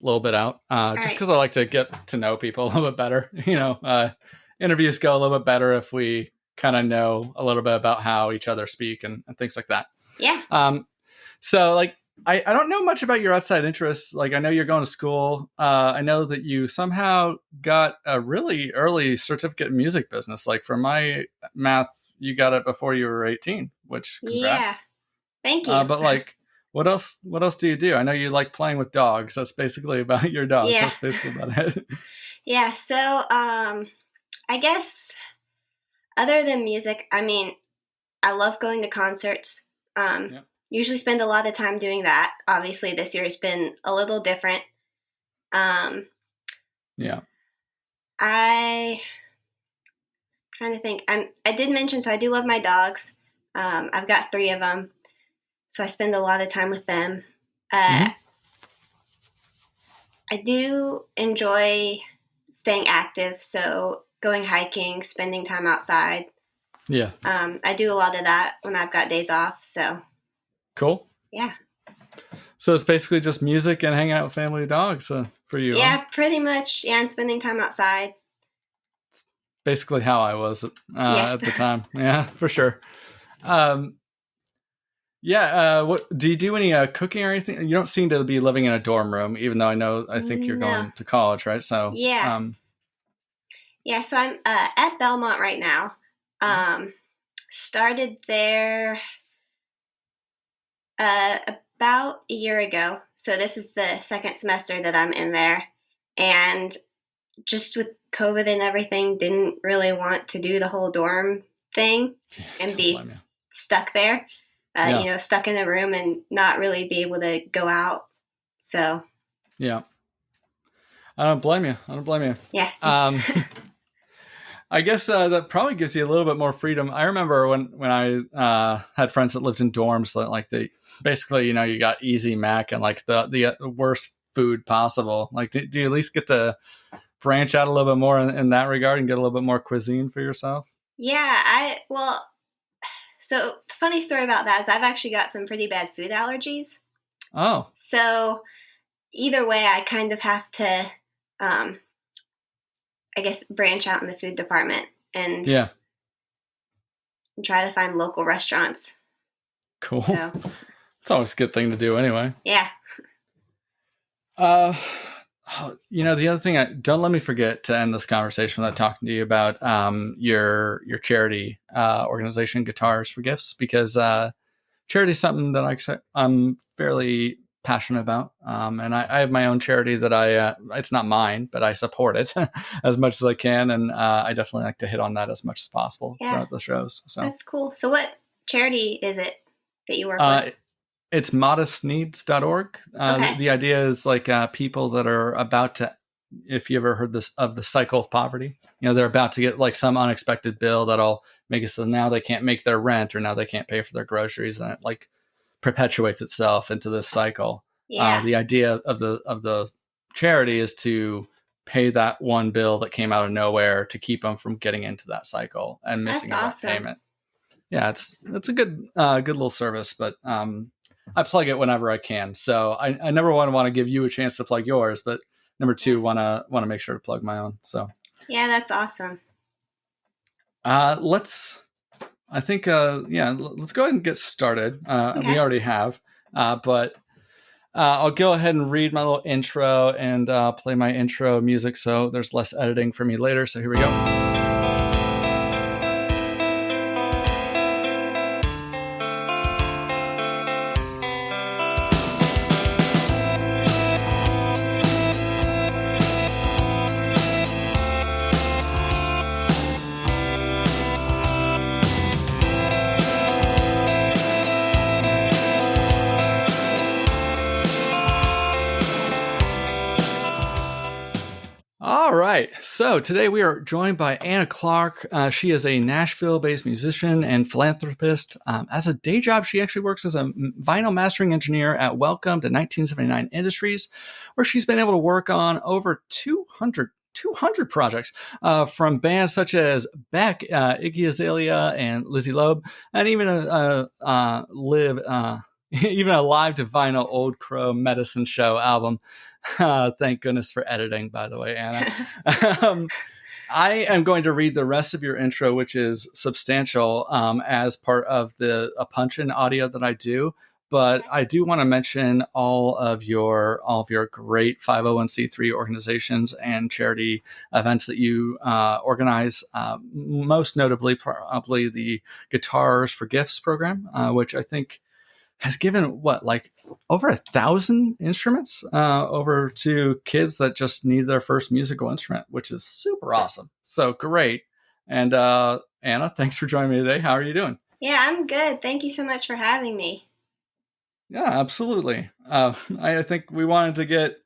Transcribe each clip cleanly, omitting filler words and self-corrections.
little bit out, All just right. because I like to get to know people a little bit better. Interviews go a little bit better if we kind of know a little bit about how each other speak and things like that. Yeah. So like, I don't know much about your outside interests. Like, I know you're going to school. I know that you somehow got a really early certificate in music business. Like, for my math, you got it before you were 18, which Yeah. congrats. Thank you. But like, what else do you do? I know you like playing with dogs. That's basically about your dogs. Yeah. That's basically about it. Yeah. So, I guess other than music, I mean, I love going to concerts. Yeah. Usually spend a lot of time doing that. Obviously, this year has been a little different. Um, Yeah. I trying to think. I did mention, so I do love my dogs. I've got 3 of them, so I spend a lot of time with them. Mm-hmm. I do enjoy staying active, so going hiking, spending time outside. Yeah. I do a lot of that when I've got days off. So Cool. yeah. So it's basically just music and hanging out with family and dogs for you. Yeah, Huh? pretty much. Yeah, and spending time outside. Basically how I was Yeah. at the time. Yeah, for sure. What do you do any cooking or anything? You don't seem to be living in a dorm room, even though I think you're No. going to college, right? So Yeah. Yeah, so I'm at Belmont right now. Started there about a year ago. So this is the second semester that I'm in there. And just with COVID and everything, didn't really want to do the whole dorm thing and be stuck there. Stuck in a room and not really be able to go out. So yeah, I don't blame you. Yeah. I guess that probably gives you a little bit more freedom. I remember when I had friends that lived in dorms, like they basically, you got Easy Mac and like the worst food possible. Like, do you at least get to branch out a little bit more in that regard and get a little bit more cuisine for yourself? Yeah, so the funny story about that is I've actually got some pretty bad food allergies. Oh. So either way, I kind of have to, I guess, branch out in the food department and try to find local restaurants. Cool. So. It's always a good thing to do anyway. Yeah. The other thing, don't let me forget to end this conversation without talking to you about your charity organization, Guitars for Gifts, because charity is something that I'm fairly passionate about. And I have my own charity that it's not mine, but I support it as much as I can. And I definitely like to hit on that as much as possible throughout the shows. So that's cool. So what charity is it that you work with? It's modestneeds.org. Okay. The idea is like people that are about to, if you ever heard of the cycle of poverty, they're about to get like some unexpected bill that'll make it so now they can't make their rent or now they can't pay for their groceries, and it like perpetuates itself into this cycle. Yeah. The idea of the charity is to pay that one bill that came out of nowhere to keep them from getting into that cycle and missing that payment. Yeah, it's a good little service, but I plug it whenever I can. So I number one want to give you a chance to plug yours, but number two want to make sure to plug my own. So yeah, that's awesome. Let's go ahead and get started. Okay. We already have, but I'll go ahead and read my little intro and play my intro music, so there's less editing for me later. So here we go. All right. So today we are joined by Anna Clark. She is a Nashville-based musician and philanthropist. As a day job, she actually works as a vinyl mastering engineer at Welcome to 1979 Industries, where she's been able to work on over 200 projects from bands such as Beck, Iggy Azalea, and Lizzie Loeb, and even even a live to vinyl Old Crow Medicine Show album. Thank goodness for editing, by the way, Anna. um, I am going to read the rest of your intro, which is substantial, as part of a punch-in audio that I do. But Okay. I do want to mention all of your great 501c3 organizations and charity events that you organize. Most notably, probably the Guitars for Gifts program, which I think has given like over 1,000 instruments over to kids that just need their first musical instrument, which is super awesome. So great. And Anna, thanks for joining me today. How are you doing? Yeah, I'm good. Thank you so much for having me. Yeah, absolutely. I think we wanted to get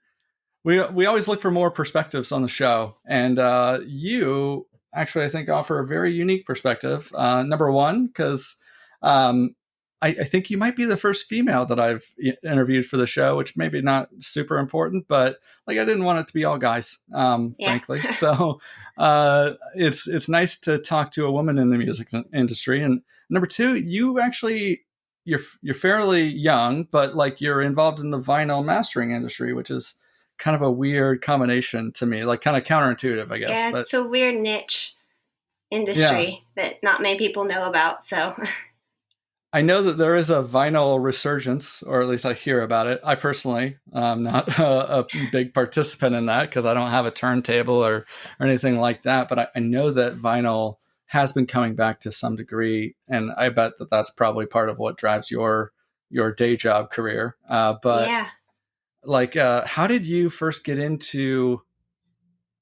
we always look for more perspectives on the show, and you actually I think offer a very unique perspective. Number one, because I think you might be the first female that I've interviewed for the show, which maybe not super important, but like I didn't want it to be all guys, Yeah. frankly. So it's nice to talk to a woman in the music industry. And number two, you're fairly young, but like you're involved in the vinyl mastering industry, which is kind of a weird combination to me, like kind of counterintuitive, I guess. Yeah, But it's a weird niche yeah, industry that not many people know about. So, I know that there is a vinyl resurgence, or at least I hear about it. I personally am not a big participant in that because I don't have a turntable or anything like that. But I know that vinyl has been coming back to some degree, and I bet that that's probably part of what drives your day job career. But yeah. like, how did you first get into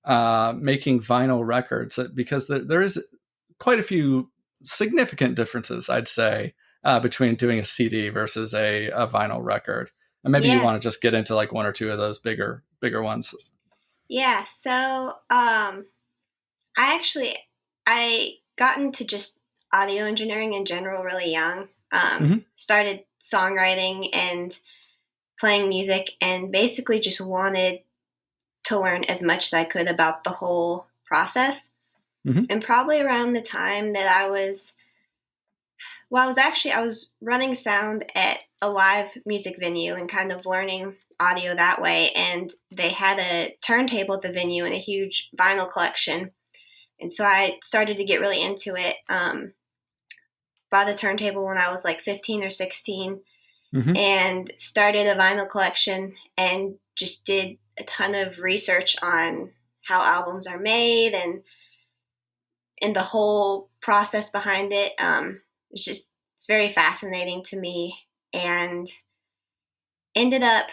making vinyl records? Because there is quite a few significant differences, I'd say, between doing a CD versus a vinyl record. And maybe you Yeah. want to just get into like one or two of those bigger ones. Yeah. So, I actually I got into just audio engineering in general really young. Mm-hmm. Started songwriting and playing music, and basically just wanted to learn as much as I could about the whole process. Mm-hmm. And probably around the time that I was running sound at a live music venue and kind of learning audio that way. And they had a turntable at the venue and a huge vinyl collection. And so I started to get really into it. Bought a turntable when I was like 15 or 16 Mm-hmm. and started a vinyl collection and just did a ton of research on how albums are made and the whole process behind it. It's very fascinating to me, and ended up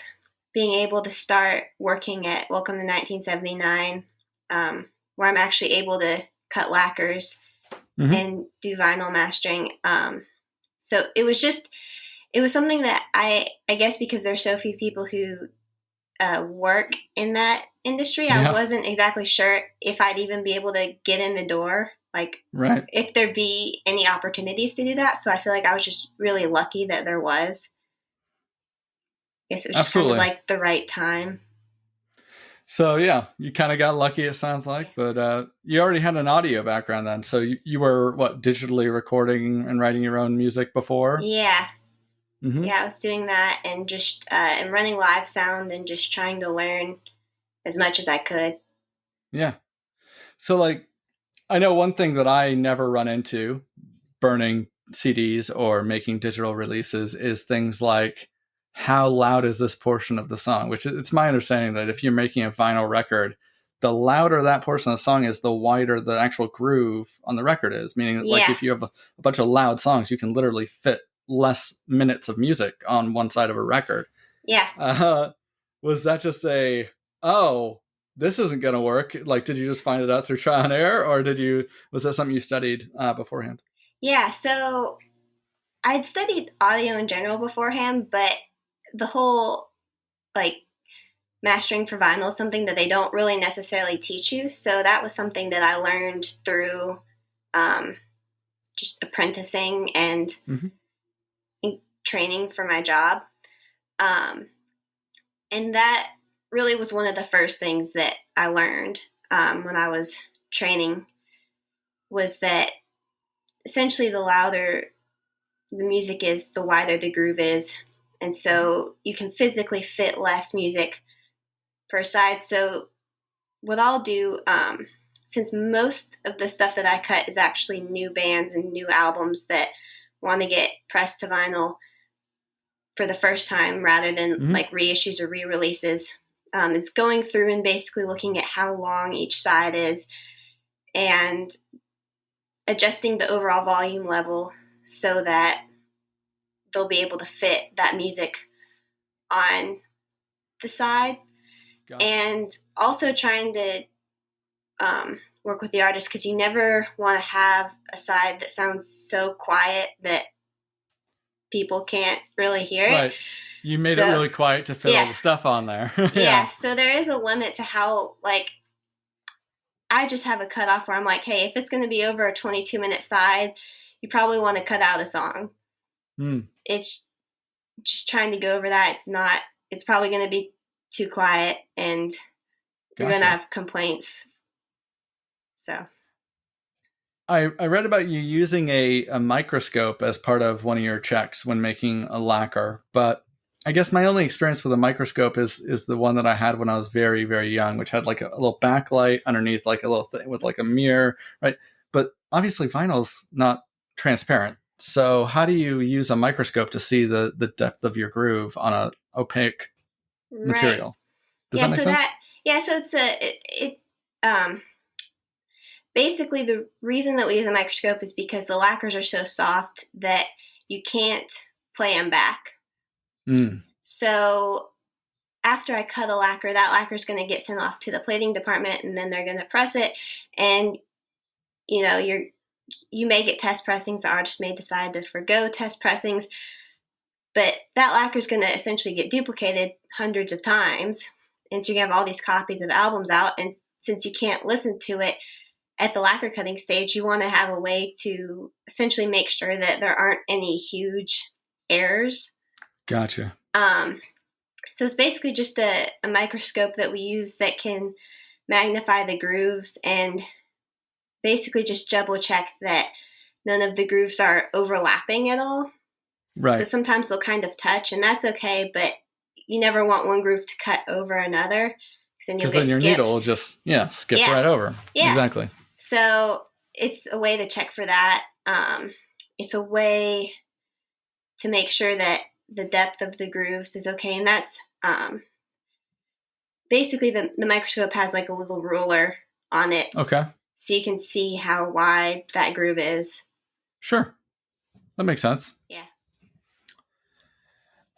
being able to start working at Welcome to 1979, where I'm actually able to cut lacquers Mm-hmm. and do vinyl mastering. So it was something that I guess because there's so few people who work in that industry, I Yeah. wasn't exactly sure if I'd even be able to get in the door, like Right. if there'd be any opportunities to do that. So I feel like I was just really lucky that there was. I guess it was just kind of Absolutely. like the right time. So yeah, you kind of got lucky, it sounds like, but you already had an audio background then. So you were what, digitally recording and writing your own music before? Yeah, Mm-hmm. yeah, I was doing that and just and running live sound and just trying to learn as much as I could. Yeah. So like, I know one thing that I never run into burning CDs or making digital releases is things like how loud is this portion of the song? Which it's my understanding that if you're making a vinyl record, the louder that portion of the song is, the wider the actual groove on the record is. Meaning, that, like Yeah, if you have a bunch of loud songs, you can literally fit less minutes of music on one side of a record. yeah. Uh, was that just a oh, this isn't going to work? Like, did you just find it out through trial and error, or was that something you studied beforehand? Yeah, so I'd studied audio in general beforehand, but the whole like mastering for vinyl is something that they don't really necessarily teach you. So that was something that I learned through um, just apprenticing and Mm-hmm. training for my job. Um, and that really was one of the first things that I learned when I was training was that essentially the louder the music is, the wider the groove is. And so you can physically fit less music per side. So what I'll do, since most of the stuff that I cut is actually new bands and new albums that want to get pressed to vinyl for the first time rather than like reissues or re-releases, is going through and basically looking at how long each side is and adjusting the overall volume level so that they'll be able to fit that music on the side. Gotcha. And also trying to work with the artist, because you never want to have a side that sounds so quiet that people can't really hear it. Right. You made it really quiet to fit all the stuff on there. Yeah. So there is a limit to how, like, I just have a cutoff where I'm like, hey, if it's going to be over a 22-minute side, you probably want to cut out a song. It's just trying to go over that. It's probably going to be too quiet and you're going to have complaints. So I read about you using a microscope as part of one of your checks when making a lacquer, but I guess my only experience with a microscope is the one that I had when I was very, very young, which had like a little backlight underneath, like a little thing with like a mirror, right? But obviously vinyl's not transparent. So how do you use a microscope to see the depth of your groove on a opaque material? Does that make sense? So basically the reason that we use a microscope is because the lacquers are so soft that you can't play them back. So after I cut a lacquer, that lacquer is going to get sent off to the plating department, and then they're going to press it. And you may get test pressings. The artist may decide to forgo test pressings, but that lacquer is going to essentially get duplicated hundreds of times. And so you have all these copies of albums out, and since you can't listen to it at the lacquer cutting stage, you want to have a way to essentially make sure that there aren't any huge errors. Gotcha. So it's basically just a microscope that we use that can magnify the grooves and basically just double check that none of the grooves are overlapping at all. Right. So sometimes they'll kind of touch, and that's okay, but you never want one groove to cut over another, because then your needle will just skip right over. Yeah. Exactly. So it's a way to check for that. It's a way to make sure that the depth of the grooves is okay, and that's basically the microscope has like a little ruler on it. Okay. So you can see how wide that groove is. Sure. That makes sense. Yeah.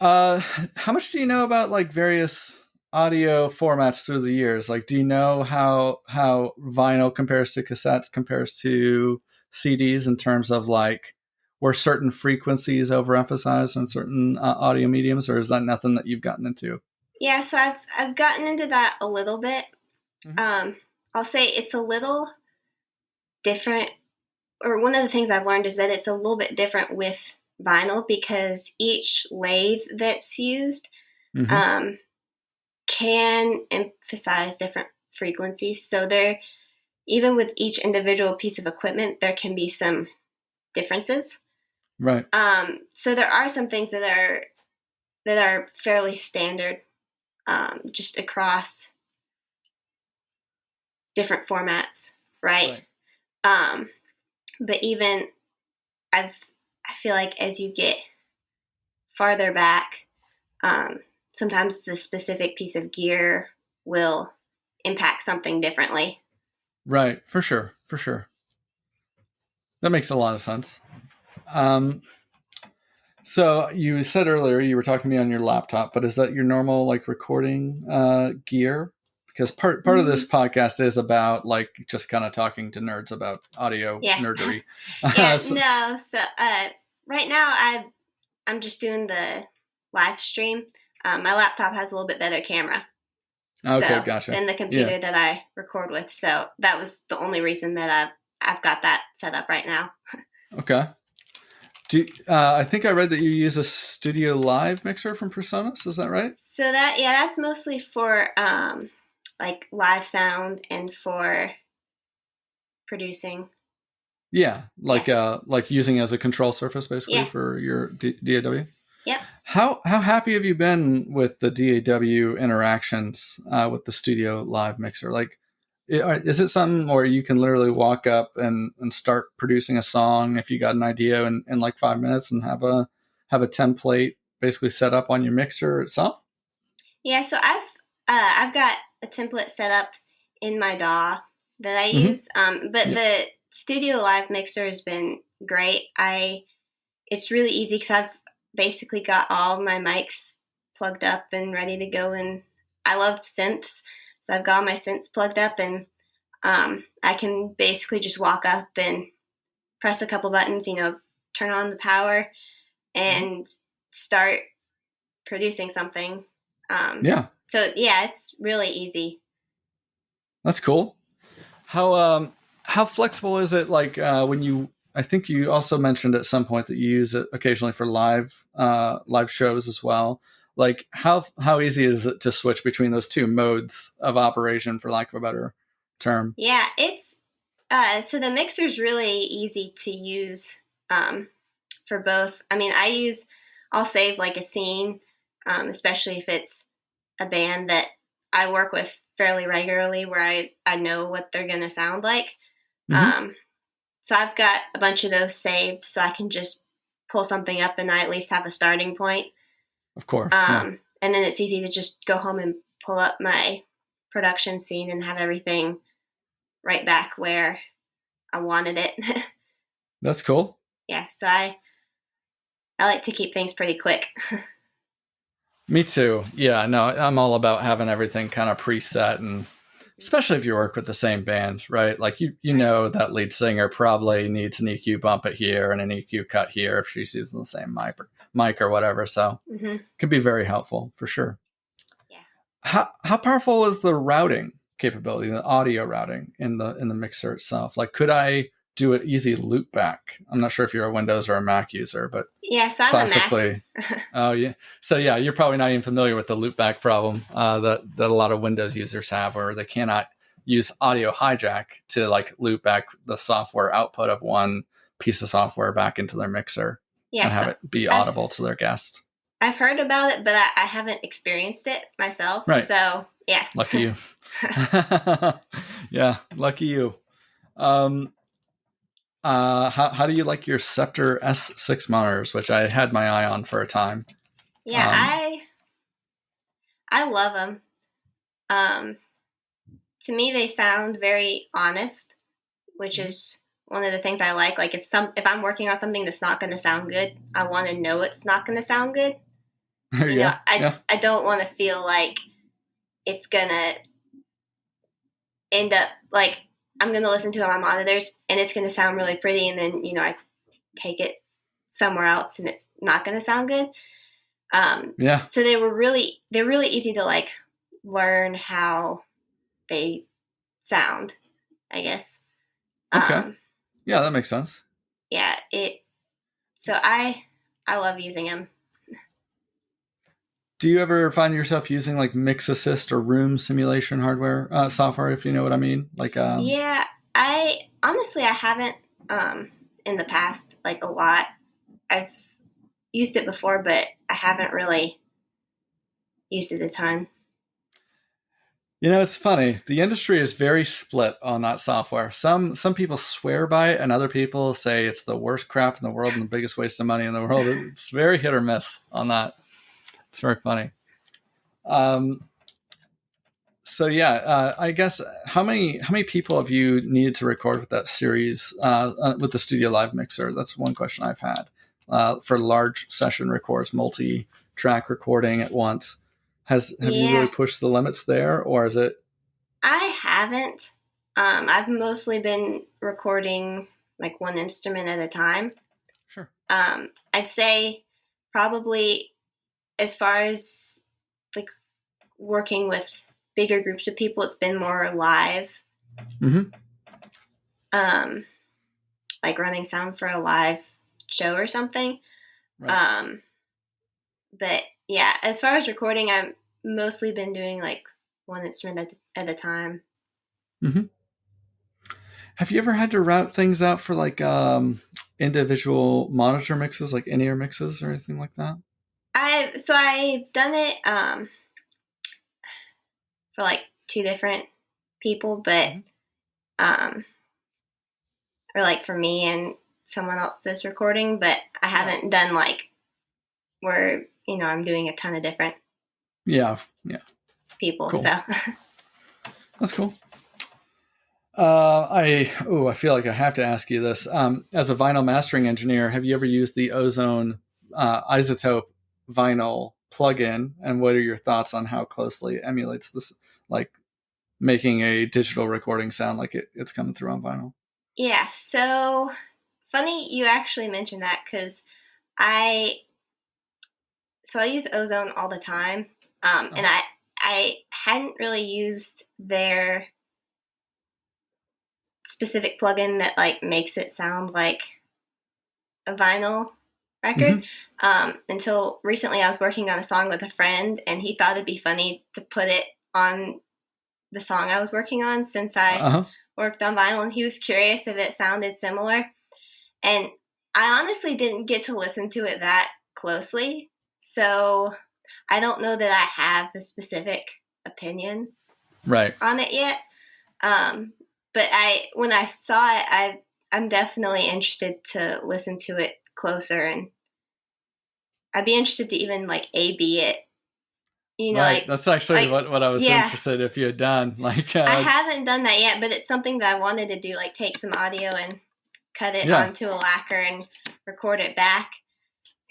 How much do you know about like various audio formats through the years? Like, do you know how vinyl compares to cassettes, compares to CDs in terms of like were certain frequencies overemphasized on certain audio mediums, or is that nothing that you've gotten into? Yeah, so I've gotten into that a little bit. I'll say it's a little different, or one of the things I've learned is that it's a little bit different with vinyl because each lathe that's used can emphasize different frequencies. So there, even with each individual piece of equipment, there can be some differences. Right. So there are some things that are fairly standard, just across different formats, right? But even I feel like as you get farther back, sometimes the specific piece of gear will impact something differently. Right. For sure. That makes a lot of sense. So you said earlier you were talking to me on your laptop, but is that your normal like recording gear? Because part of this podcast is about like just kind of talking to nerds about audio nerdery. So right now I'm just doing the live stream. My laptop has a little bit better camera. Okay, gotcha. Than the computer that I record with. So that was the only reason that I've got that set up right now. Okay. I think I read that you use a Studio Live mixer from PreSonus. Is that right? So that's mostly for like live sound and for producing. Yeah, like using it as a control surface basically for your DAW. Yep. How happy have you been with the DAW interactions with the Studio Live mixer? Like, is it something where you can literally walk up and start producing a song if you got an idea in like 5 minutes and have a template basically set up on your mixer itself? Yeah, so I've got a template set up in my DAW that I Mm-hmm. use, but Yeah. the Studio Live mixer has been great. I It's really easy because I've basically got all my mics plugged up and ready to go, and I love synths, so I've got all my synths plugged up, and I can basically just walk up and press a couple buttons, turn on the power, Mm-hmm. and start producing something. Um, Yeah, so yeah, it's really easy. that's cool. How flexible is it? Like when you, I think you also mentioned at some point that you use it occasionally for live shows as well. Like how easy is it to switch between those two modes of operation, for lack of a better term? Yeah, it's so the mixer's really easy to use um, for both. I mean, I'll save like a scene, especially if it's a band that I work with fairly regularly, where I know what they're gonna sound like. Mm-hmm. Um, so I've got a bunch of those saved, so I can just pull something up and I at least have a starting point. Of course, yeah, And then it's easy to just go home and pull up my production scene and have everything right back where I wanted it. that's cool. Yeah, so I like to keep things pretty quick. Me too. Yeah, no, I'm all about having everything kind of preset, and especially if you work with the same band, right? Like you Right. know that lead singer probably needs an EQ bump it here and an EQ cut here if she's using the same mic or whatever. So Hmm. it can be very helpful for sure. Yeah. How powerful is the routing capability, the audio routing in the mixer itself? Like, could I do an easy loop back? I'm not sure if you're a Windows or a Mac user, but Yeah, so I'm a Mac. classically, oh yeah. So yeah, you're probably not even familiar with the loopback problem that a lot of Windows users have, where they cannot use audio hijack to like loop back the software output of one piece of software back into their mixer Yeah, and so have it be I've audible to their guest. I've heard about it, but I haven't experienced it myself. Right. So yeah. Lucky you. Yeah, lucky you. Um, how do you like your Scepter S6 monitors, which I had my eye on for a time? Yeah, Um, I love them. Um, to me, they sound very honest, which is one of the things I like. Like if I'm working on something that's not going to sound good, I want to know it's not going to sound good. there you go. Yeah. I don't want to feel like it's gonna end up like I'm gonna listen to it on my monitors and it's gonna sound really pretty, and then I take it somewhere else and it's not gonna sound good. Yeah. So they're really easy to like learn how they sound, I guess. Okay. Um, Yeah, that makes sense. yeah, it. So I love using them. Do you ever find yourself using like Mix Assist or Room simulation hardware software, if you know what I mean? Like, Yeah, I honestly I haven't in the past like a lot. I've used it before, but I haven't really used it a ton. it's funny. The industry is very split on that software. Some people swear by it, and other people say it's the worst crap in the world and the biggest waste of money in the world. It's very hit or miss on that. It's very funny. Um, so yeah, I guess how many people have you needed to record with that series with the Studio Live mixer? That's one question I've had for large session records, multi-track recording at once. Have you really Yeah, pushed the limits there, or is it? I haven't. I've mostly been recording like one instrument at a time. Sure. I'd say probably as far as like working with bigger groups of people, it's been more live. Mm-hmm. Um, like running sound for a live show or something. Right. Um, but yeah, as far as recording, I've mostly been doing like one instrument at a time. Mm-hmm. Have you ever had to route things out for like individual monitor mixes, like in-ear mixes or anything like that? I've done it for like two different people, but um, or like for me and someone else's recording, but I haven't done like where I'm doing a ton of different Yeah. people. Cool. So That's cool. I feel like I have to ask you this. As a vinyl mastering engineer, have you ever used the Ozone isotope vinyl plugin? And what are your thoughts on how closely it emulates this, like making a digital recording sound like it's coming through on vinyl? yeah, so funny you actually mentioned that because I use Ozone all the time, and I hadn't really used their specific plugin that like makes it sound like a vinyl record until recently. I was working on a song with a friend, and he thought it'd be funny to put it on the song I was working on since I worked on vinyl, and he was curious if it sounded similar. And I honestly didn't get to listen to it that closely, so I don't know that I have a specific opinion on it yet. But when I saw it, I'm definitely interested to listen to it closer, and I'd be interested to even like A/B it. Right. That's actually what I was interested if you had done. Like I haven't done that yet, but it's something that I wanted to do, like take some audio and cut it onto a lacquer and record it back,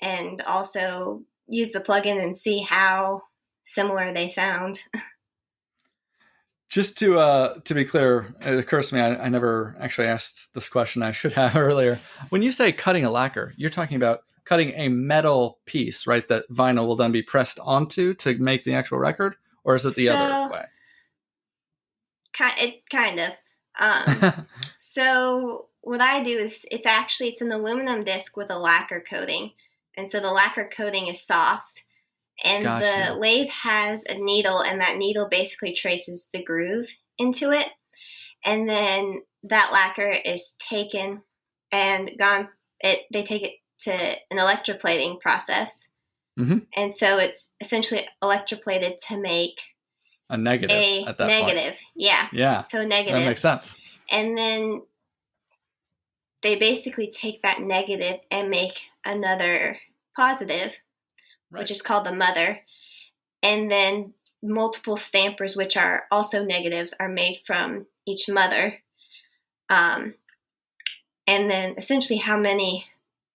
and also use the plugin and see how similar they sound. Just to be clear, it occurs to me I never actually asked this question. I should have earlier. When you say cutting a lacquer, you're talking about cutting a metal piece, right? That vinyl will then be pressed onto to make the actual record, or is it the other way? Kind of. So what I do is it's an aluminum disc with a lacquer coating, and so the lacquer coating is soft, and the lathe has a needle, and that needle basically traces the groove into it, and then that lacquer is taken and gone. They take it to an electroplating process, and so it's essentially electroplated to make a negative at that negative point. Yeah. So negative. That makes sense. And then they basically take that negative and make another positive, which is called the mother. And then multiple stampers, which are also negatives, are made from each mother. And then essentially how many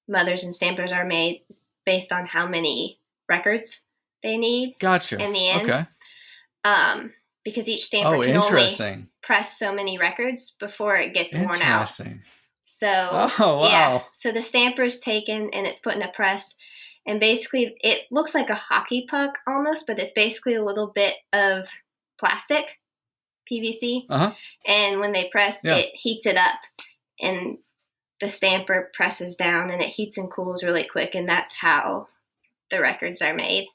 mothers and stampers are made is based on how many records they need. Gotcha. In the end. Okay. Because each stamper can only press so many records before it gets worn out. So, so the stamper is taken and it's put in a press, and basically it looks like a hockey puck almost, but it's basically a little bit of plastic, PVC. And when they press, it heats it up, and the stamper presses down, and it heats and cools really quick, and that's how the records are made.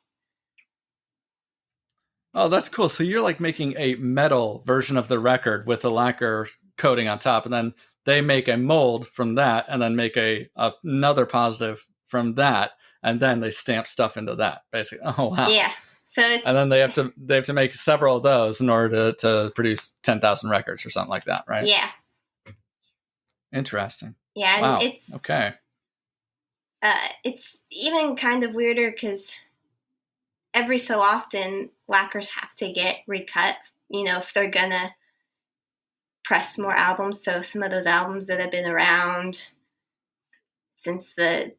Oh, that's cool. So you're like making a metal version of the record with a lacquer coating on top, and then they make a mold from that, and then make another positive from that, and then they stamp stuff into that, basically. Oh wow. Yeah. So and then they have to make several of those in order to produce 10,000 records or something like that, right? Yeah. Interesting. Yeah, wow. And it's okay. It's even kind of weirder because every so often lacquers have to get recut, if they're gonna press more albums. So some of those albums that have been around since the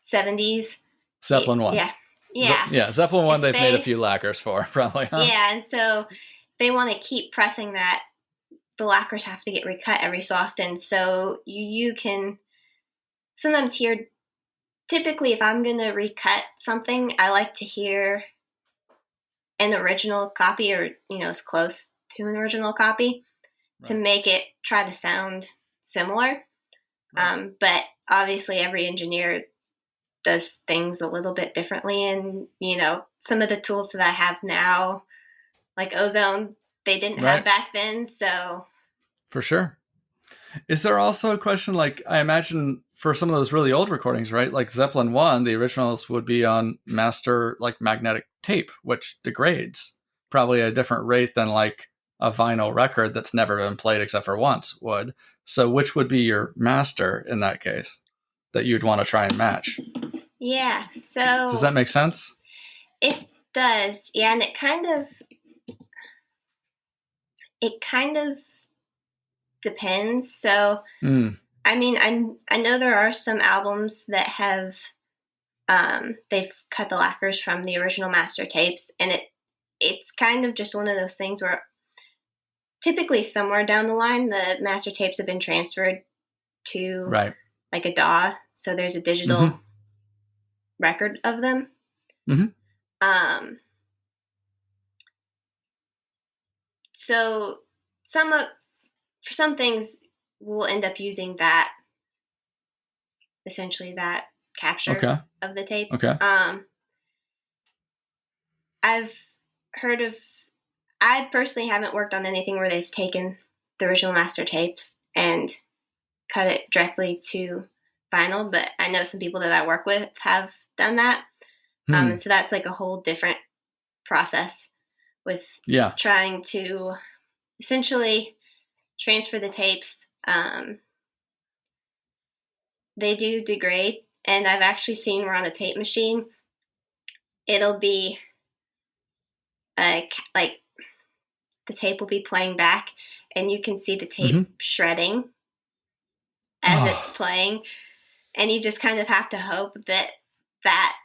70s. Zeppelin 1. Yeah. Zeppelin 1 they've made a few lacquers for, probably. Huh? Yeah, and so they want to keep pressing that. The lacquers have to get recut every so often. So you can sometimes hear, typically if I'm going to recut something, I like to hear an original copy, or, as close to an original copy to make it try to sound similar. But obviously every engineer does things a little bit differently. And, some of the tools that I have now, like Ozone, they didn't have back then. So for sure. Is there also a question, like, I imagine for some of those really old recordings, right? Like Zeppelin 1, the originals would be on master, like magnetic tape, which degrades probably at a different rate than like a vinyl record that's never been played except for once would. So which would be your master in that case that you'd want to try and match? Yeah, Does so that make sense? it does. Yeah, and it kind of depends. So Mm, I mean, I know there are some albums that have they've cut the lacquers from the original master tapes, and it's kind of just one of those things where typically somewhere down the line the master tapes have been transferred to right. like a DAW, so there's a Mm-hmm. digital record of them. Mm-hmm. Um, so some of for some things we'll end up using that essentially that capture Okay. of the tapes. Okay. I've heard of. I personally haven't worked on anything where they've taken the original master tapes and cut it directly to vinyl, but I know some people that I work with have done that. Hmm. And so that's like a whole different process with Yeah. trying to essentially transfer the tapes. They do degrade, and I've actually seen where on the tape machine it'll be like the tape will be playing back, and you can see the tape Mm-hmm. shredding as it's Oh. playing, and you just kind of have to hope that that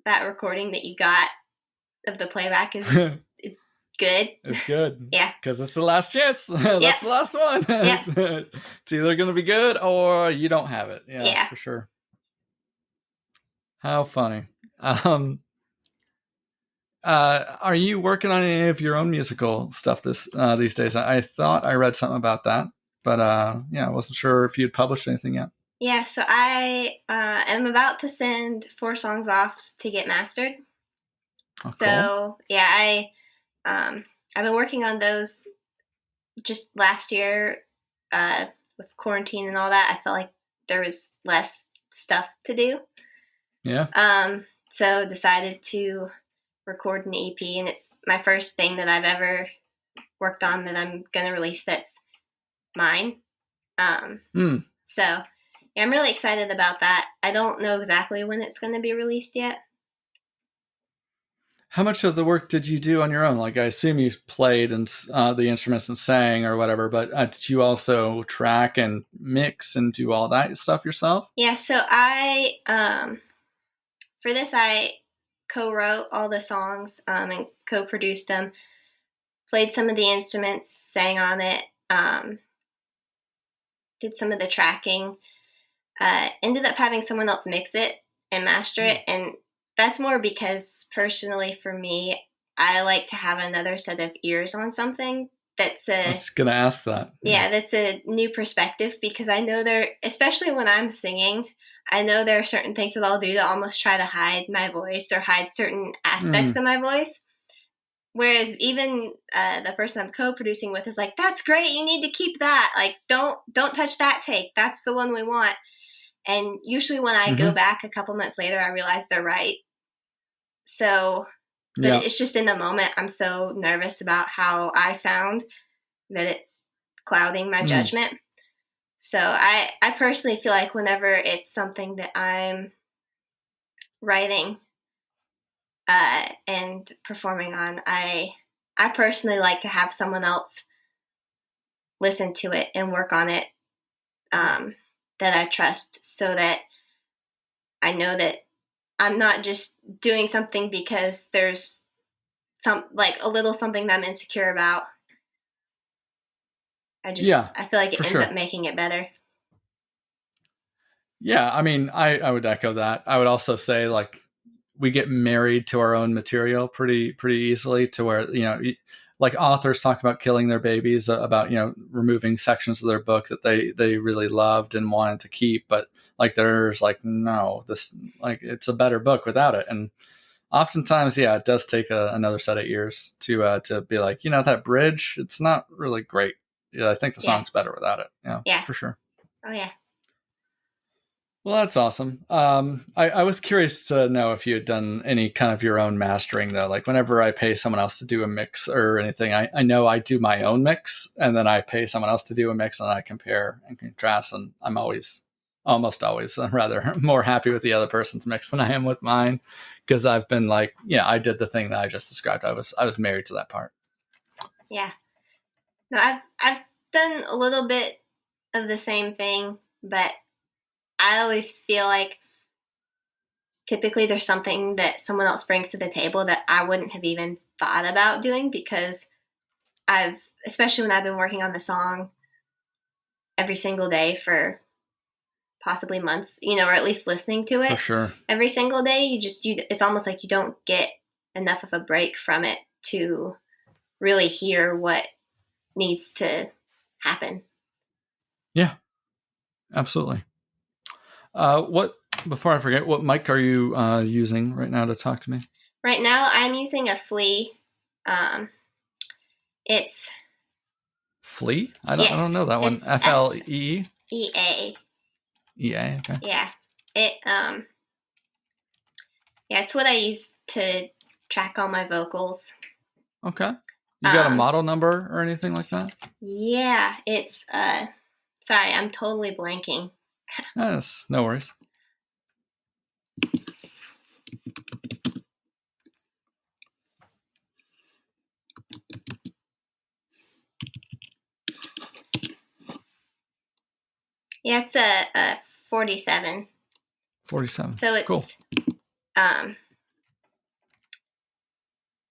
that recording that you got of the playback is good. It's good Yeah. because it's the last chance. Yep. That's the last one. Yep. It's either going to be good or you don't have it. Yeah, Yeah. for sure. How funny. Um, are you working on any of your own musical stuff these days? I thought I read something about that, but yeah, I wasn't sure if you'd published anything yet. Yeah. So I am about to send 4 songs off to get mastered. Oh, cool. So yeah, I've been working on those just last year with quarantine and all that. I felt like there was less stuff to do. Yeah. So decided to record an EP, and it's my first thing that I've ever worked on that I'm gonna release that's mine. Mm. So yeah, I'm really excited about that. I don't know exactly when it's gonna be released yet. How much of the work did you do on your own? Like, I assume you played and the instruments and sang or whatever, but did you also track and mix and do all that stuff yourself? Yeah, so I for this I co-wrote all the songs and co-produced them, played some of the instruments, sang on it, did some of the tracking, ended up having someone else mix it and master it, and that's more because personally for me, I like to have another set of ears on something that's I was gonna ask that. yeah, that's a new perspective, because I know there, especially when I'm singing, I know there are certain things that I'll do to almost try to hide my voice or hide certain aspects Mm. of my voice. Whereas even the person I'm co-producing with is like, "That's great. You need to keep that. Like, don't touch that take. That's the one we want." And usually when I go Hmm. back a couple months later, I realize they're right. So, but Yeah. it's just in the moment, I'm so nervous about how I sound that it's clouding my Mm. judgment. So I personally feel like whenever it's something that I'm writing and performing on, I personally like to have someone else listen to it and work on it that I trust, so that I know that I'm not just doing something because there's some like a little something that I'm insecure about. Yeah, I feel like for it ends up sure. making it better. Yeah, I mean, I would echo that. I would also say like we get married to our own material pretty easily to where like authors talk about killing their babies about removing sections of their book that they really loved and wanted to keep, but like there's like no, this like it's a better book without it. And oftentimes, yeah, it does take another set of ears to be like, that bridge, it's not really great. yeah, I think the song's better without it. Yeah, for sure. Oh yeah. Well, that's awesome. I was curious to know if you had done any kind of your own mastering, though. Like whenever I pay someone else to do a mix or anything, I know I do my own mix, and then I pay someone else to do a mix, and I compare and contrast, and I'm almost always, rather more happy with the other person's mix than I am with mine, because I've been like, yeah, I did the thing that I just described. I was married to that part. Yeah. No, I've done a little bit of the same thing, but I always feel like typically there's something that someone else brings to the table that I wouldn't have even thought about doing, because especially when I've been working on the song every single day for possibly months, or at least listening to it For sure. every single day, it's almost like you don't get enough of a break from it to really hear what needs to happen. Yeah, absolutely. Before I forget, what mic are you using right now to talk to me? Right now, I'm using a Flea. It's Flea. I don't know that one. FLE. EA. EA. Okay. Yeah. It's what I use to track all my vocals. Okay. You got a model number or anything like that? Yeah, it's sorry, I'm totally blanking. Yes, no worries. Yeah, it's a 47. 47. So it's cool.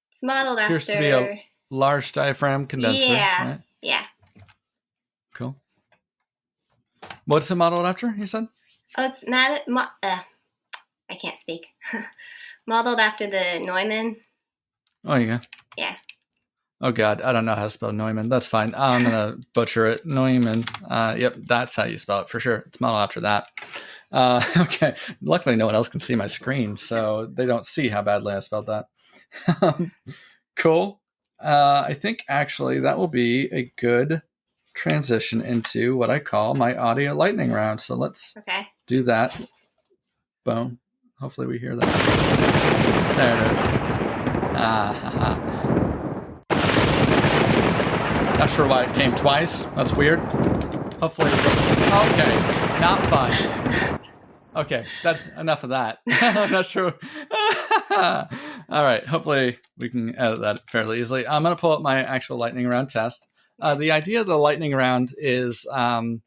It's modeled Appears after. to be a large diaphragm condenser. Yeah. Right? Yeah. Cool. What's it modeled after? You said? Oh, it's I can't speak. Modeled after the Neumann. Oh, you go. Yeah. Oh God, I don't know how to spell Neumann. That's fine. I'm gonna butcher it. Neumann. Yep, that's how you spell it for sure. It's modeled after that. Okay. Luckily, no one else can see my screen, so they don't see how badly I spelled that. Cool. I think actually that will be a good transition into what I call my audio lightning round. So let's do that. Boom. Hopefully we hear that. There it is. Not sure why it came twice. That's weird. Hopefully it doesn't. Okay. Not fun. Okay. That's enough of that. I'm not sure. All right. Hopefully we can edit that fairly easily. I'm going to pull up my actual lightning round test. The idea of the lightning round is, I'll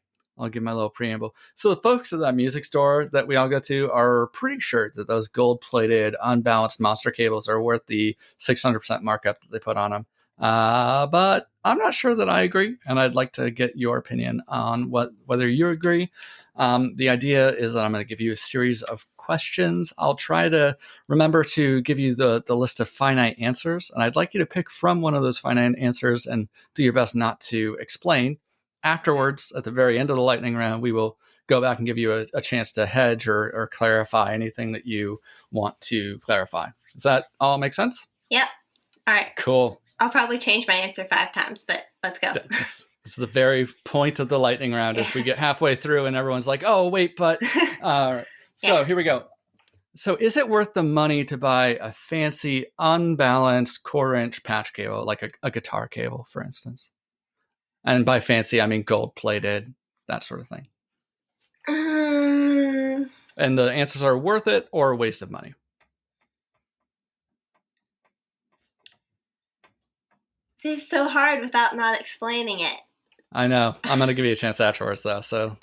give my little preamble. So the folks at that music store that we all go to are pretty sure that those gold-plated, unbalanced monster cables are worth the 600% markup that they put on them. But I'm not sure that I agree, and I'd like to get your opinion on whether you agree. The idea is that I'm going to give you a series of questions. I'll try to remember to give you the list of finite answers, and I'd like you to pick from one of those finite answers and do your best not to explain. Afterwards, at the very end of the lightning round, we will go back and give you a chance to hedge or clarify anything that you want to clarify. Does that all make sense? Yep. All right. Cool. I'll probably change my answer 5 times, but let's go. This is the very point of the lightning round, is we get halfway through and everyone's like, oh, wait, but... So here we go. So is it worth the money to buy a fancy, unbalanced quarter-inch patch cable, like a guitar cable, for instance? And by fancy, I mean gold-plated, that sort of thing. And the answers are worth it or a waste of money. This is so hard without not explaining it. I know. I'm going to give you a chance afterwards, though. So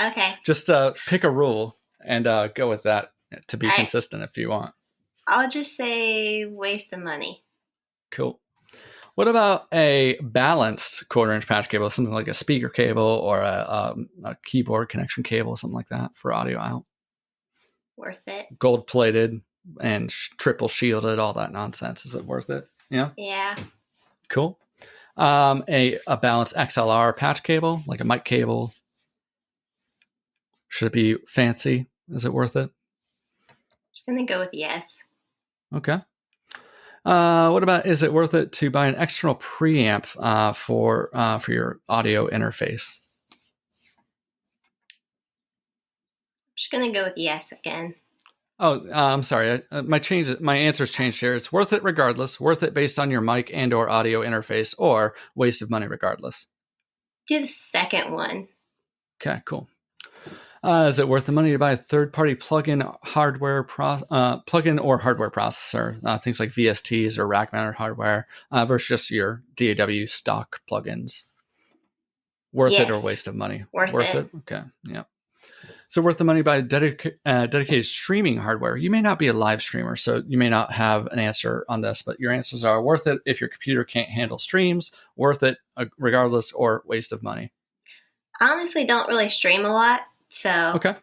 just pick a rule and go with that to be consistent if you want. I'll just say waste of money. Cool. What about a balanced quarter-inch patch cable, something like a speaker cable or a keyboard connection cable, something like that for audio out? Worth it. Gold-plated and triple shielded, all that nonsense. Is it worth it? Yeah? Yeah. Cool. A balanced XLR patch cable, like a mic cable. Should it be fancy? Is it worth it? Just going to go with yes. Okay. What about, is it worth it to buy an external preamp for your audio interface? I'm just gonna go with yes again. Oh, I'm sorry. My answer's changed here. It's worth it regardless. Worth it based on your mic and or audio interface, or waste of money regardless. Do the second one. Okay, cool. Is it worth the money to buy a third-party plug-in or hardware processor, things like VSTs or rack-mounted hardware, versus just your DAW stock plugins? Worth it or waste of money? Worth it. Okay, yeah. So worth the money by dedicated streaming hardware. You may not be a live streamer, so you may not have an answer on this, but your answers are worth it if your computer can't handle streams, worth it regardless, or waste of money. I honestly don't really stream a lot, so okay.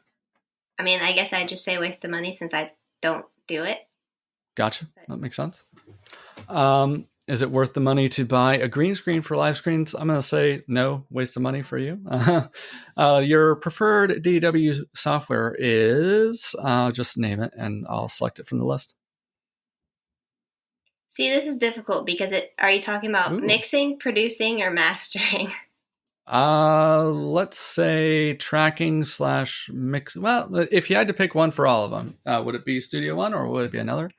I mean, I guess I'd just say waste of money since I don't do it. Gotcha. That makes sense. Is it worth the money to buy a green screen for live screens? I'm going to say no, waste of money for you. Your preferred DAW software is, just name it and I'll select it from the list. See, this is difficult because are you talking about mixing, producing, or mastering? Let's say tracking / mix. Well, if you had to pick one for all of them, would it be Studio One or would it be another?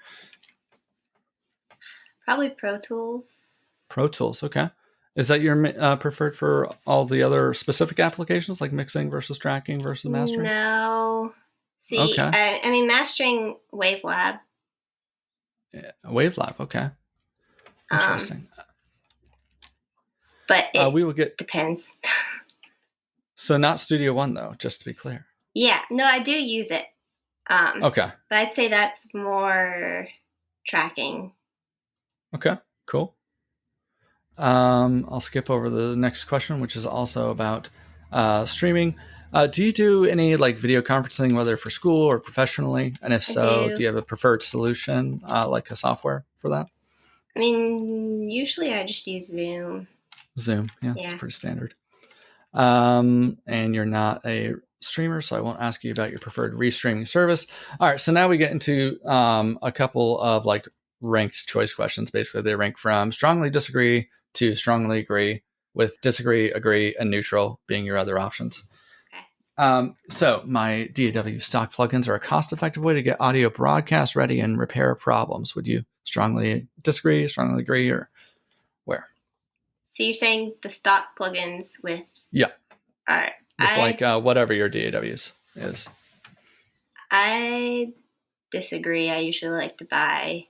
Probably Pro Tools. Pro Tools, okay. Is that your preferred for all the other specific applications, like mixing versus tracking versus mastering? No. See, okay. I mean, mastering Wavelab. Yeah, Wavelab, okay. Interesting. But it depends. So not Studio One, though, just to be clear. Yeah, no, I do use it. Okay. But I'd say that's more tracking. Okay, cool. I'll skip over the next question, which is also about streaming. Do you do any like video conferencing, whether for school or professionally? And if so, do you have a preferred solution, like a software for that? I mean, usually I just use Zoom. Zoom, yeah. It's pretty standard. And you're not a streamer, so I won't ask you about your preferred restreaming service. All right, so now we get into a couple of like ranked choice questions. Basically, they rank from strongly disagree to strongly agree, with disagree, agree, and neutral being your other options. Okay. So my DAW stock plugins are a cost-effective way to get audio broadcast ready and repair problems. Would you strongly disagree, strongly agree, or where? So you're saying the stock plugins with... Yeah. All right. With whatever your DAWs is. I disagree. I usually like to buy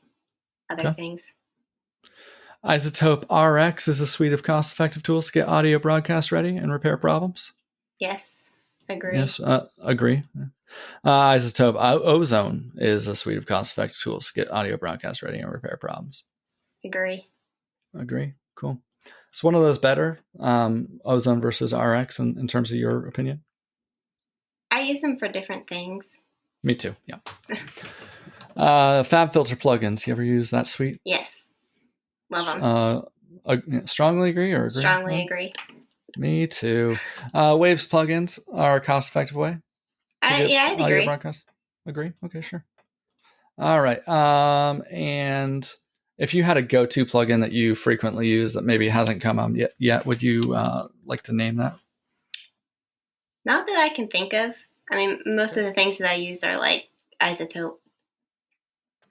other things. iZotope RX is a suite of cost-effective tools to get audio broadcast ready and repair problems. Yes, agree. Yes, agree. iZotope Ozone is a suite of cost-effective tools to get audio broadcast ready and repair problems. Agree. Cool. Is one of those better, Ozone versus RX, in terms of your opinion? I use them for different things. Me too, yeah. FabFilter plugins, you ever use that suite? Yes. Love them. Strongly agree or agree? Strongly agree. Me too. Waves plugins are a cost-effective way. I'd agree. Broadcast. Agree? Okay, sure. All right. And if you had a go-to plugin that you frequently use that maybe hasn't come on yet, would you like to name that? Not that I can think of. I mean, most of the things that I use are like iZotope.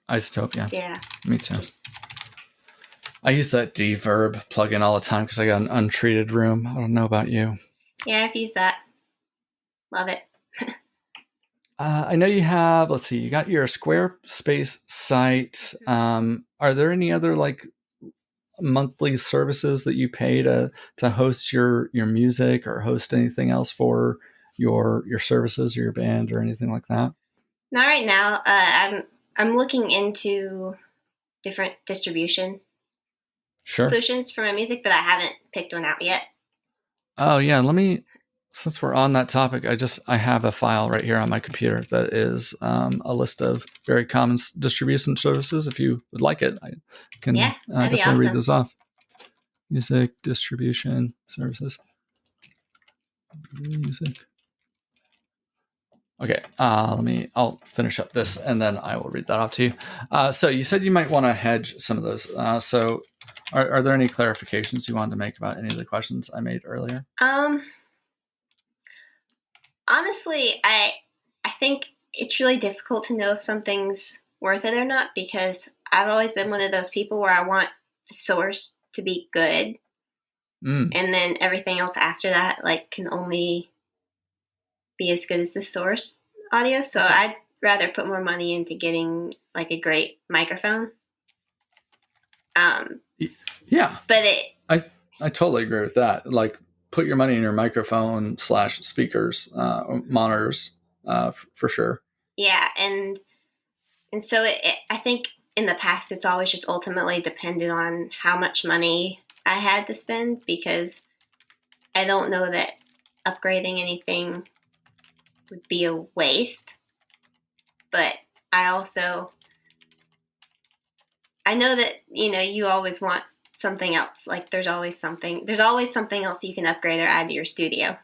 iZotope, yeah. Yeah. Me too. I use that Deverb plugin all the time because I got an untreated room. I don't know about you. Yeah, I've used that. Love it. I know you have, let's see, you got your Squarespace site. Are there any other like monthly services that you pay to host your music or host anything else for your services or your band or anything like that? Not right now. I'm looking into different distribution solutions for my music, but I haven't picked one out yet. Oh yeah, since we're on that topic, I have a file right here on my computer that is a list of very common distribution services. If you would like it, I can definitely read this off. Music distribution services. Music. Okay, I'll finish up this and then I will read that off to you. So you said you might want to hedge some of those. So are there any clarifications you wanted to make about any of the questions I made earlier? Honestly, I think it's really difficult to know if something's worth it or not, because I've always been one of those people where I want the source to be good, Mm. and then everything else after that like can only be as good as the source audio. So I'd rather put more money into getting like a great microphone. Yeah, But I totally agree with that. Like, put your money in your microphone / speakers, monitors, for sure. yeah, and so I think in the past it's always just ultimately depended on how much money I had to spend, because I don't know that upgrading anything would be a waste. But I also, I know that, you always want something else. Like there's always something else you can upgrade or add to your studio.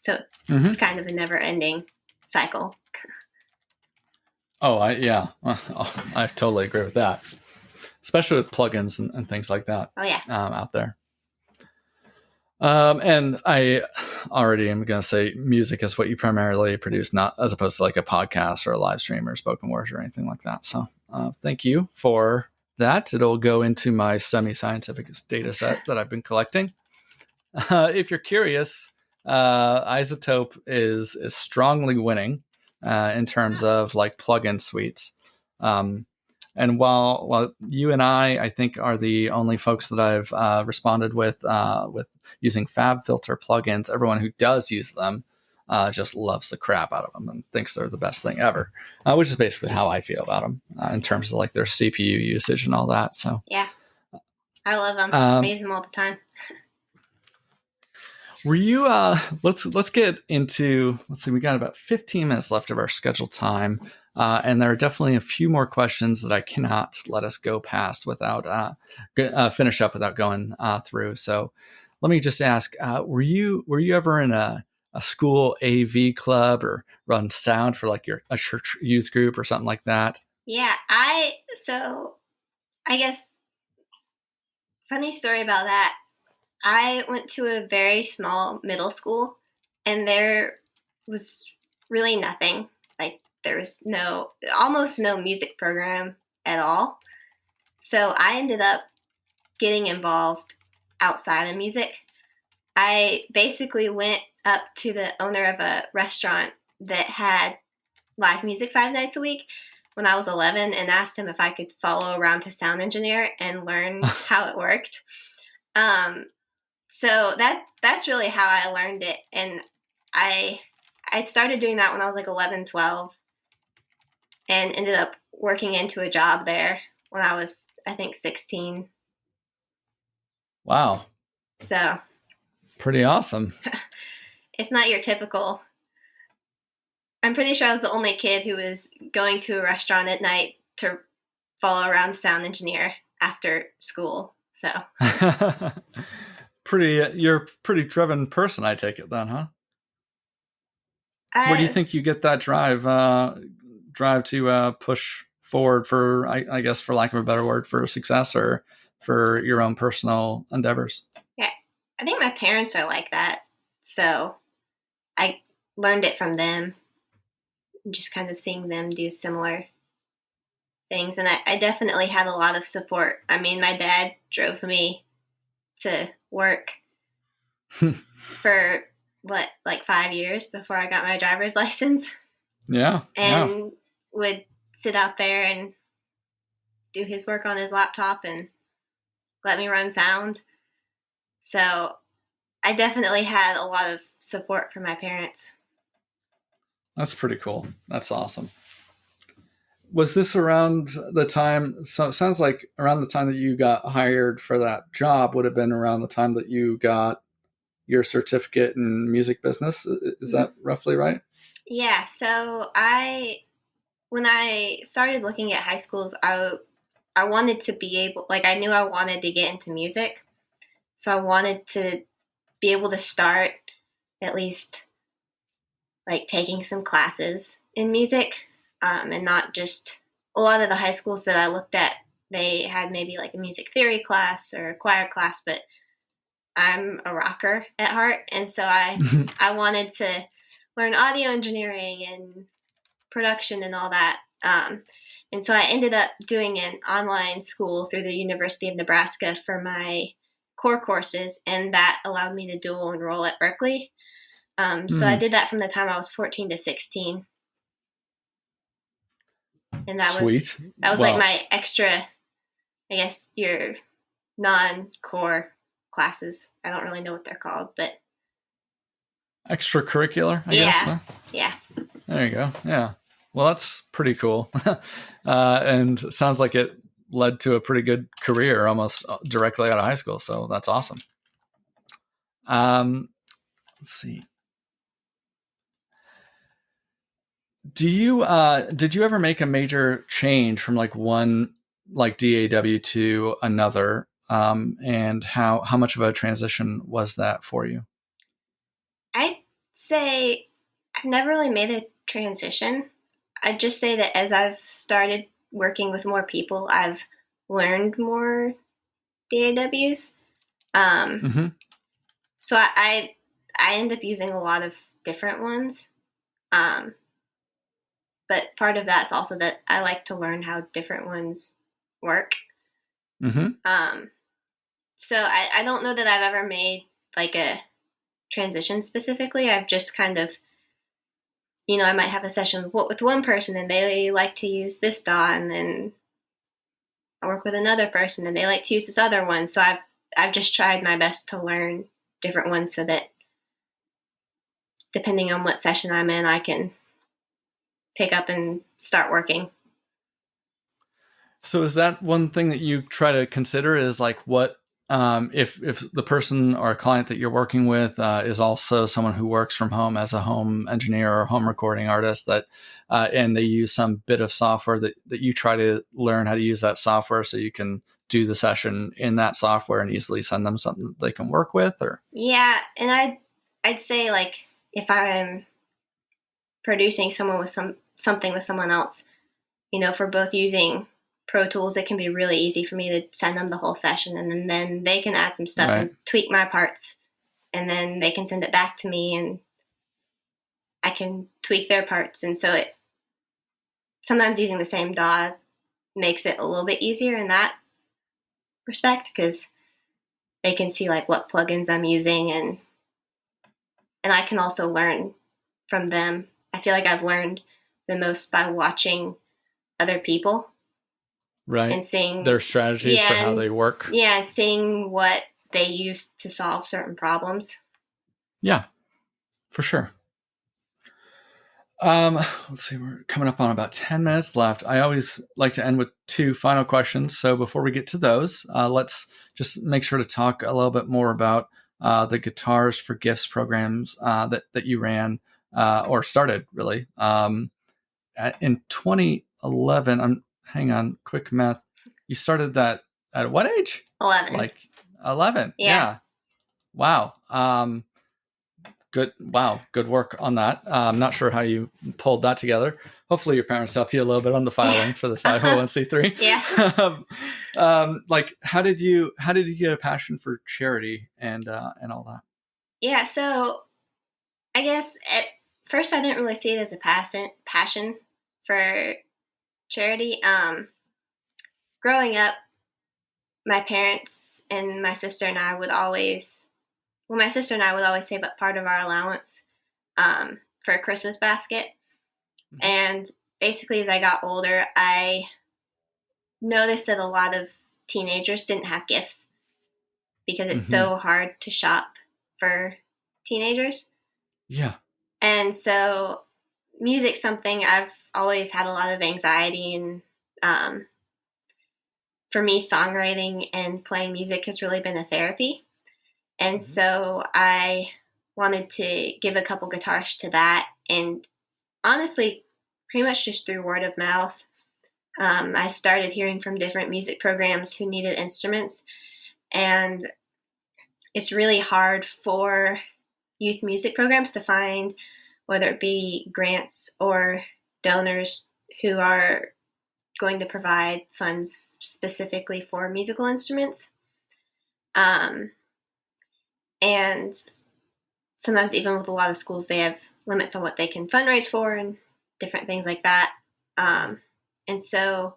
So it's kind of a never ending cycle. Oh, I totally agree with that, especially with plugins and things like that. Oh yeah. Out there. And I already am going to say music is what you primarily produce, not as opposed to like a podcast or a live stream or spoken word or anything like that. So thank you for that. It'll go into my semi-scientific data set that I've been collecting. If you're curious, Isotope is strongly winning in terms of like plugin suites. And while you and I think are the only folks that I've responded with using FabFilter plugins, everyone who does use them just loves the crap out of them and thinks they're the best thing ever, which is basically how I feel about them in terms of like their CPU usage and all that. So yeah, I love them. I use them all the time. Were you let's get into, let's see, we got about 15 minutes left of our scheduled time. And there are definitely a few more questions that I cannot let us go past without finish up without going through. So let me just ask, were you ever in a school AV club or run sound for like a church youth group or something like that? Yeah, I guess funny story about that. I went to a very small middle school, and there was really nothing. Like there was almost no music program at all. So I ended up getting involved outside of music. I basically went up to the owner of a restaurant that had live music 5 nights a week when I was 11 and asked him if I could follow around to sound engineer and learn how it worked. So that's really how I learned it. And I started doing that when I was like 11, 12, and ended up working into a job there when I was, I think, 16. Wow. So pretty awesome. It's not your typical. I'm pretty sure I was the only kid who was going to a restaurant at night to follow around sound engineer after school. So you're a pretty driven person, I take it then, huh? Where do you think you get that drive to push forward for, I guess, for lack of a better word, for success or for your own personal endeavors? Yeah, I think my parents are like that. So I learned it from them, just kind of seeing them do similar things. And I definitely had a lot of support. I mean, my dad drove me to work for like 5 years before I got my driver's license. Yeah. And would sit out there and do his work on his laptop and let me run sound. So I definitely had a lot of support from my parents. That's pretty cool. That's awesome. Was this around the time, so it sounds like around the time that you got hired for that job would have been around the time that you got your certificate in music business. Is that roughly right? Yeah. So when I started looking at high schools, I wanted to be able, like, I knew I wanted to get into music. So I wanted to be able to start at least like taking some classes in music, and not just a lot of the high schools that I looked at. They had maybe like a music theory class or a choir class, but I'm a rocker at heart, and so I wanted to learn audio engineering and production and all that. And so I ended up doing an online school through the University of Nebraska for my core courses, and that allowed me to dual enroll at Berkeley. So I did that from the time I was 14 to 16. And Sweet. that was like Well, my extra, I guess, your non-core classes. I don't really know what they're called, but extracurricular, I guess. yeah, Huh? yeah. There you go. Yeah. Well, that's pretty cool. And sounds like it led to a pretty good career almost directly out of high school. So that's awesome. Let's see. Did you ever make a major change from like one like DAW to another? And how much of a transition was that for you? I'd say I've never really made a transition. I'd just say that as I've started working with more people, I've learned more DAWs. Um, Mm-hmm. so I end up using a lot of different ones. Um, but part of that's also that I like to learn how different ones work. Mm-hmm. So I don't know that I've ever made like a transition specifically. I've just kind of, I might have a session with one person and they like to use this DAW, and then I work with another person and they like to use this other one. So I've just tried my best to learn different ones so that depending on what session I'm in, I can pick up and start working. So is that one thing that you try to consider is like what if the person or a client that you're working with is also someone who works from home as a home engineer or home recording artist that and they use some bit of software that you try to learn how to use that software so you can do the session in that software and easily send them something that they can work with or Yeah, and I'd say like if I'm producing someone with something with someone else, if we're both using Pro Tools, it can be really easy for me to send them the whole session, and then they can add some stuff right. and tweak my parts, and then they can send it back to me, and I can tweak their parts. And so it sometimes using the same DAW makes it a little bit easier in that respect because they can see like what plugins I'm using, and I can also learn from them. I feel like I've learned the most by watching other people Right. and seeing Their strategies for how they work. Yeah, and seeing what they use to solve certain problems. Yeah, for sure. Let's see, we're coming up on about 10 minutes left. I always like to end with two final questions. So before we get to those, let's just make sure to talk a little bit more about the Guitars for Gifts programs that you ran or started, really. In 2011, hang on, quick math. You started that at what age? 11. Like 11. Yeah. Yeah. Wow. Good. Wow. Good work on that. I'm not sure how you pulled that together. Hopefully your parents helped you a little bit on the filing for the 501c3. Yeah. Like how did you get a passion for charity and all that? Yeah, so I guess at first I didn't really see it as a passion for charity. Growing up, my parents and my sister and I would always, my sister and I would always save up part of our allowance for a Christmas basket. Mm-hmm. And basically, as I got older, I noticed that a lot of teenagers didn't have gifts because it's so hard to shop for teenagers. Yeah. And so music's something I've always had a lot of anxiety, and for me, songwriting and playing music has really been a therapy. And so I wanted to give a couple guitars to that. And honestly, pretty much just through word of mouth, I started hearing from different music programs who needed instruments. And it's really hard for youth music programs to find whether it be grants or donors who are going to provide funds specifically for musical instruments. And sometimes even with a lot of schools, they have limits on what they can fundraise for and different things like that. And so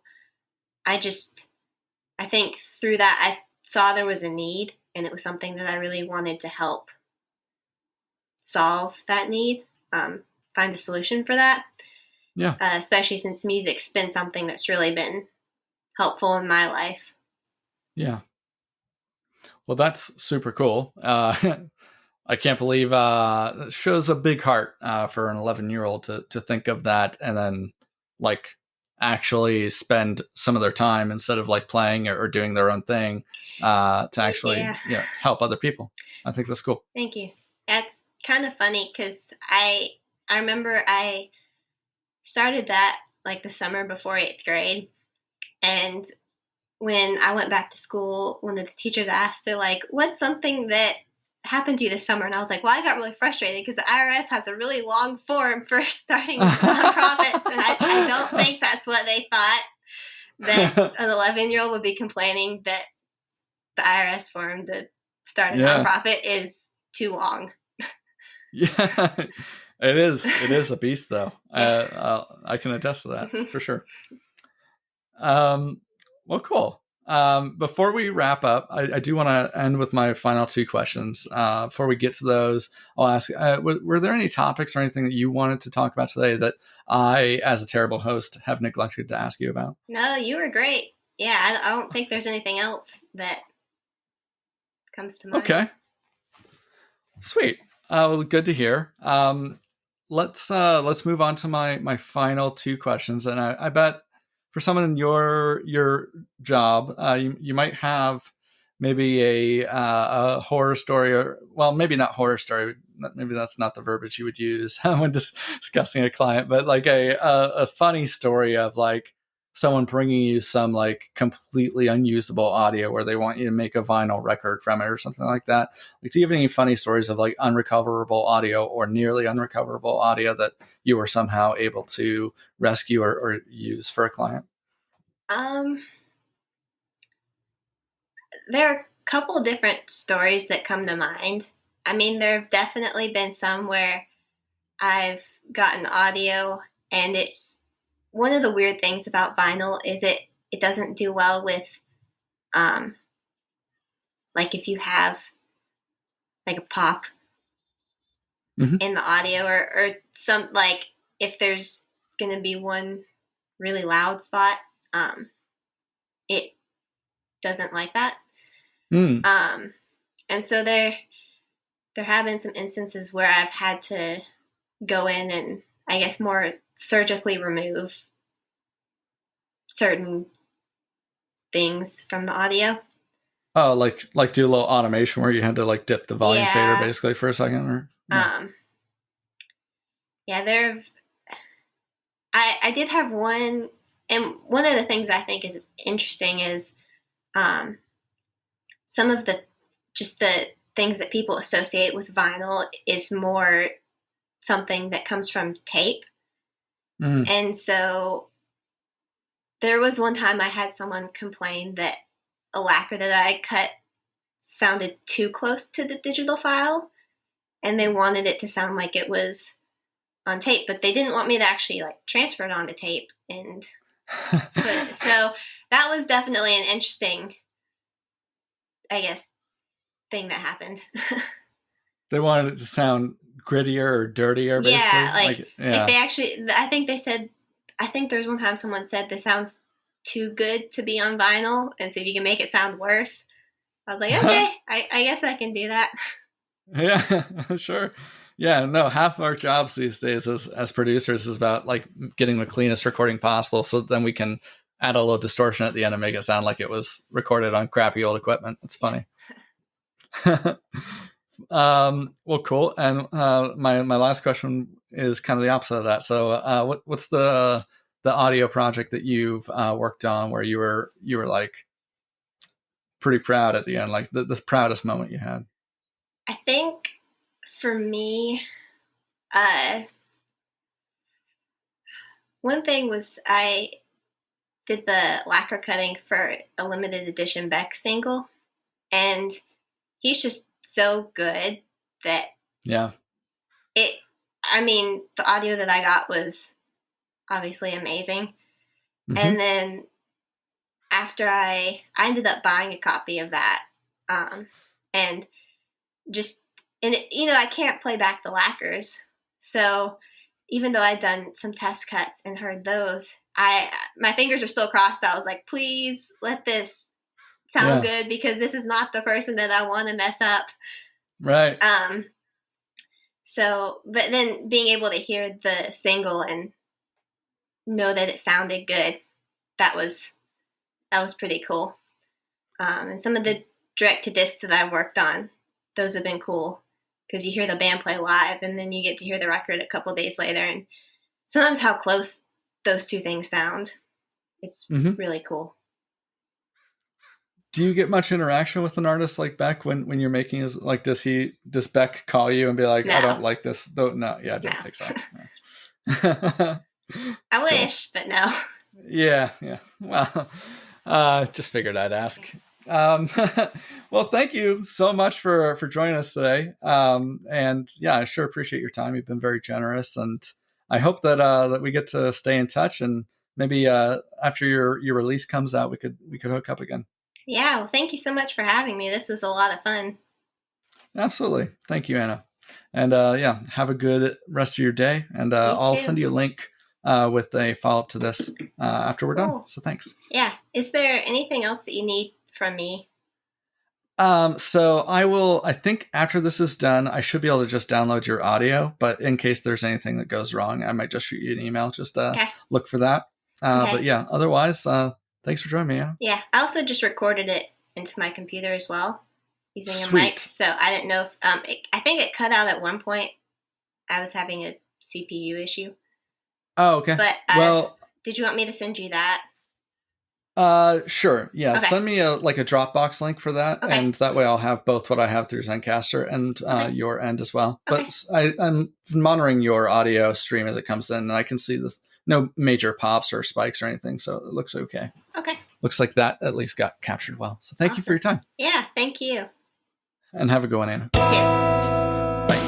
I think through that, I saw there was a need, and it was something that I really wanted to help solve that need, find a solution for that. Yeah. Especially since music's been something that's really been helpful in my life. Yeah. Well, that's super cool. I can't believe it shows a big heart for an 11-year-old to think of that and then like actually spend some of their time instead of like playing or doing their own thing to actually help other people. I think that's cool. Thank you. That's kind of funny because I remember I started that like the summer before 8th grade, and when I went back to school, one of the teachers asked, they're like, "What's something that happened to you this summer?" And I was like, well, I got really frustrated because the IRS has a really long form for starting nonprofits, and I don't think that's what they thought, that an 11-year-old would be complaining that the IRS form to start a nonprofit is too long. Yeah, it is. It is a beast, though. I can attest to that for sure. Well, cool. Before we wrap up, I do want to end with my final 2 questions. Before we get to those, I'll ask, were there any topics or anything that you wanted to talk about today that I, as a terrible host, have neglected to ask you about? No, you were great. Yeah, I don't think there's anything else that comes to mind. Okay. Sweet. Well, good to hear. Let's move on to my final 2 questions, and I bet for someone in your job, you might have maybe a horror story, or well, maybe not horror story. Maybe that's not the verbiage you would use when discussing a client, but like a funny story of like someone bringing you some like completely unusable audio where they want you to make a vinyl record from it or something like that. Like, do you have any funny stories of like unrecoverable audio or nearly unrecoverable audio that you were somehow able to rescue or use for a client? There are a couple different stories that come to mind. I mean, there have definitely been some where I've gotten audio, and it's one of the weird things about vinyl is it doesn't do well with like if you have like a pop in the audio or some, like if there's going to be one really loud spot, it doesn't like that. And so there have been some instances where I've had to go in and I guess more surgically remove certain things from the audio. Oh, like do a little automation where you had to like dip the volume fader basically for a second, or I did have one, and one of the things I think is interesting is some of the things that people associate with vinyl is more something that comes from tape. And so there was one time I had someone complain that a lacquer that I cut sounded too close to the digital file, and they wanted it to sound like it was on tape, but they didn't want me to actually like transfer it onto tape and put it. So that was definitely an interesting, I guess, thing that happened. They wanted it to sound grittier or dirtier, basically. If they actually, I think there was one time someone said this sounds too good to be on vinyl, and so if you can make it sound worse. I was like, okay, I guess I can do that. Yeah, sure. Yeah, no, half of our jobs these days as producers is about like getting the cleanest recording possible, so then we can add a little distortion at the end and make it sound like it was recorded on crappy old equipment. It's funny. Well, cool. And my last question is kind of the opposite of that. So what's the audio project that you've worked on where you were like pretty proud at the end, like the proudest moment you had? I think for me, One thing was I did the lacquer cutting for a limited edition Beck single, and he's just so good that Yeah. The audio that I got was obviously amazing. Mm-hmm. And then after I ended up buying a copy of that, and I can't play back the lacquers. So even though I'd done some test cuts and heard those, my fingers were still crossed. I was like, please let this sound good, because this is not the person that I want to mess up. Right. But then being able to hear the single and know that it sounded good, that was pretty cool. And some of the direct to disc that I've worked on, those have been cool, because you hear the band play live and then you get to hear the record a couple days later, and sometimes how close those two things sound, it's really cool. Do you get much interaction with an artist like Beck when you're making his, like, does Beck call you and be like, No. I don't like this? No, yeah, I didn't think so. No. I wish, but no. Yeah. Well, just figured I'd ask. Well, thank you so much for joining us today. And yeah, I sure appreciate your time. You've been very generous, and I hope that we get to stay in touch, and maybe after your release comes out, we could hook up again. Yeah, well, thank you so much for having me. This was a lot of fun. Absolutely. Thank you, Anna. And have a good rest of your day. And I'll send you a link with a follow-up to this after we're done. So thanks. Yeah. Is there anything else that you need from me? So I think after this is done, I should be able to just download your audio, but in case there's anything that goes wrong, I might just shoot you an email. Just look for that. But yeah, otherwise, thanks for joining me, Anna. Yeah. I also just recorded it into my computer as well, using a mic. So I didn't know if, I think it cut out at one point. I was having a CPU issue. Oh, okay. But did you want me to send you that? Sure. Yeah. Okay. Send me a Dropbox link for that. Okay. And that way I'll have both what I have through Zencaster and your end as well. Okay. But I'm monitoring your audio stream as it comes in, and I can see this, no major pops or spikes or anything. So it looks okay. Okay. Looks like that at least got captured well. So thank you for your time. Yeah. Thank you. And have a good one, Anna. You too. Bye.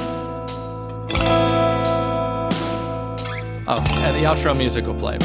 Oh, and the outro music will play.